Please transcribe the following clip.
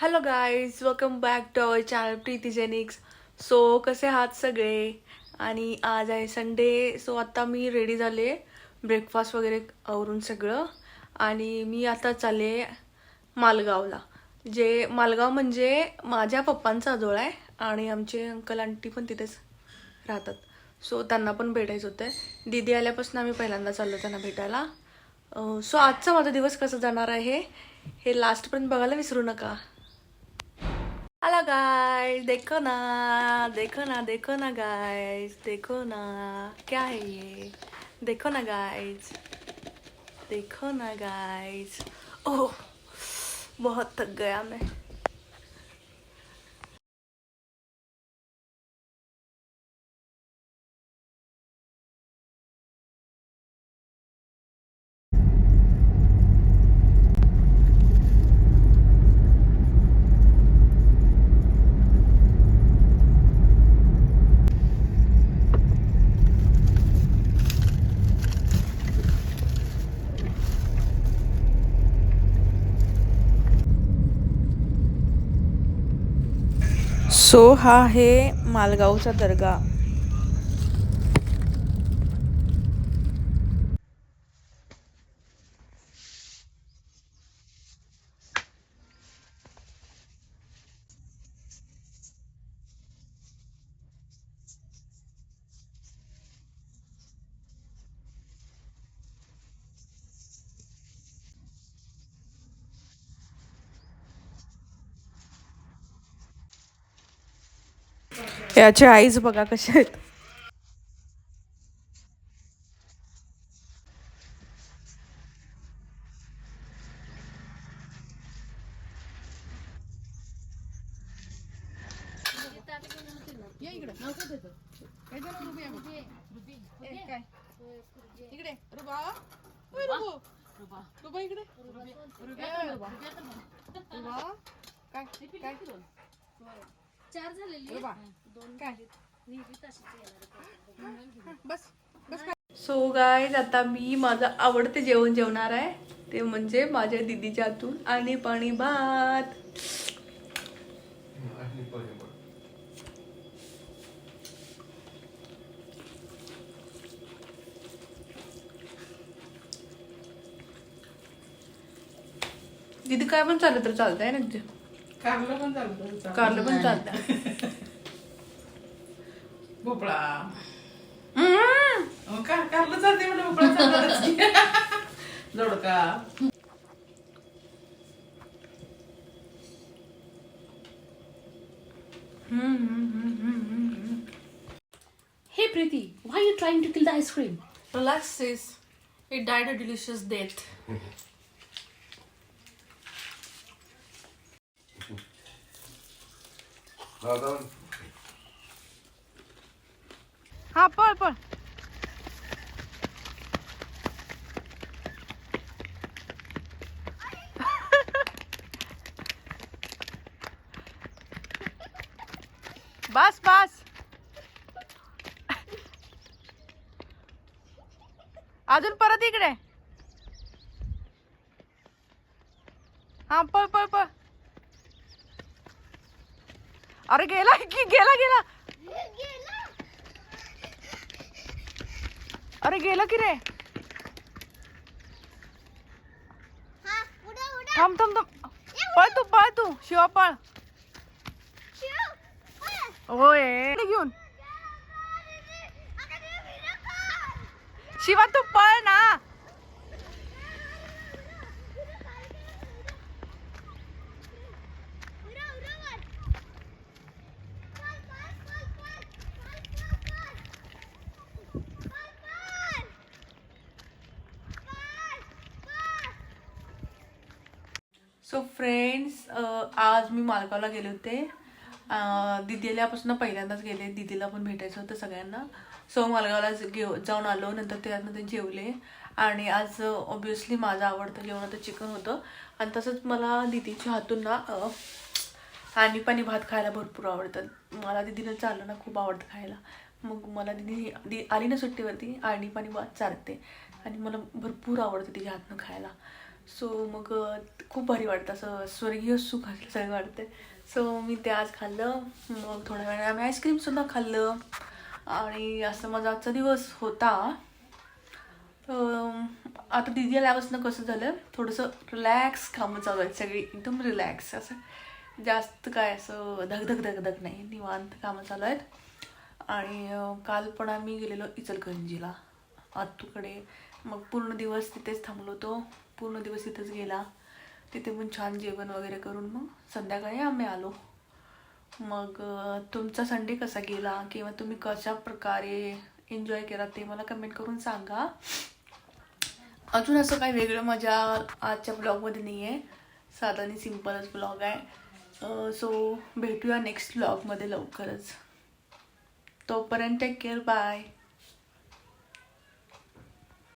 Hello guys, welcome back to our channel Preeti Genix. So कसे आहात सगळे? आणि आज आहे संडे. सो आता मी रेडी झाले, ब्रेकफास्ट वगैरे आवरून सगळं. आणि मी आता चालले मालगावला. जे मालगाव म्हणजे माझ्या पप्पांचा आजोळ आहे आणि आमचे अंकल आंटी पण तिथेच राहतात. सो त्यांना पण भेटायचं होतं. दीदी आल्यापासून आम्ही पहिल्यांदा चाललो त्यांना भेटायला. सो आजचा माझा दिवस कसा जाणार आहे हे लास्टपर्यंत बघायला विसरू नका. हेलो गाइस, देखो ना, देखो ना, देखो ना गाइस, देखो ना, क्या है ये? देखो ना गाइस, देखो ना गाइस. ओह, बहुत थक गया मैं. सो हा आहे मालगावचा दर्गा. याचे आईज बघा कसे आहेत. इकडे रुबा, रुबा इकडे, रुबा काय काय चार झालेली रुबा दोन काय बस बस. सो गाईज, आता मी माझं आवडते जेवण जेवणार आहे. ते म्हणजे माझ्या दीदीच्या हातून आणि पाणी भात. दीदी काय पण चाललं तर चालतंय ना तुझे? कारलं पण चालतं, कारलं पण चालतं. भोपळा कारलं चालते म्हणजे भोपळा चालणार. दोडका. Hey Preeti, why are you trying to kill the ice cream? Relax sis, it died a delicious death. हा पळ पळ. बस बस. अजून परत इकडे. हा पळ पळ पळ. अरे गेला की गेला गेला. अरे गेलं की रे. थांब थांब थांब. पळ तू शिवा पळ. होय घेऊन शिवा तू पळ ना. सो फ्रेंड्स, आज मी मालगावला गेले होते. दीदी आल्यापासून पहिल्यांदाच गेले. दीदीला पण भेटायचं होतं सगळ्यांना. सो मालगावला जाऊन आलो. नंतर त्यानंतर जेवले. आणि आज ऑब्विसली माझं आवडतं जेवण तर चिकन होतं. आणि तसंच मला दीदीच्या हातून ना आणि पाणी भात खायला भरपूर आवडतं. मला दीदीला चाललं ना खूप आवडतं खायला. मग मला दीदी आली ना सुट्टीवरती आणि पाणी भात चालते आणि मला भरपूर आवडतं तिच्या हातनं खायला. सो मग खूप भारी वाटतं, असं स्वर्गीय सुख असल्यासारखं वाटतं. सो मी ते आज खाल्लं. मग थोड्या वेळाने आम्ही आईस्क्रीमसुद्धा खाल्लं आणि असं माझा आजचा दिवस होता. आता दिदी आल्यापासून कसं झालं, थोडंसं रिलॅक्स कामं चालू आहेत सगळी, एकदम रिलॅक्स, असं जास्त काय असं धगधग धगधग नाही, निवांत कामं चालू आहेत. आणि काल पण आम्ही गेलेलो इचलकरंजीला आत्तूकडे. मग पूर्ण दिवस तिथेच थांबलो होतो, पूर्ण दिवस तिथेच गेला. तिथे पण छान जेवण वगैरे करून मग संध्याकाळी आम्ही आलो. मग तुमचा संडे कसा गेला किंवा तुम्ही कशा प्रकारे एन्जॉय केला ते मला कमेंट करून सांगा. अजून असं काही वेगळं माझ्या आजच्या ब्लॉगमध्ये नाही आहे, साधा आणि सिम्पलच ब्लॉग आहे. सो भेटूया नेक्स्ट ब्लॉगमध्ये लवकरच. तोपर्यंत टेक केअर, बाय.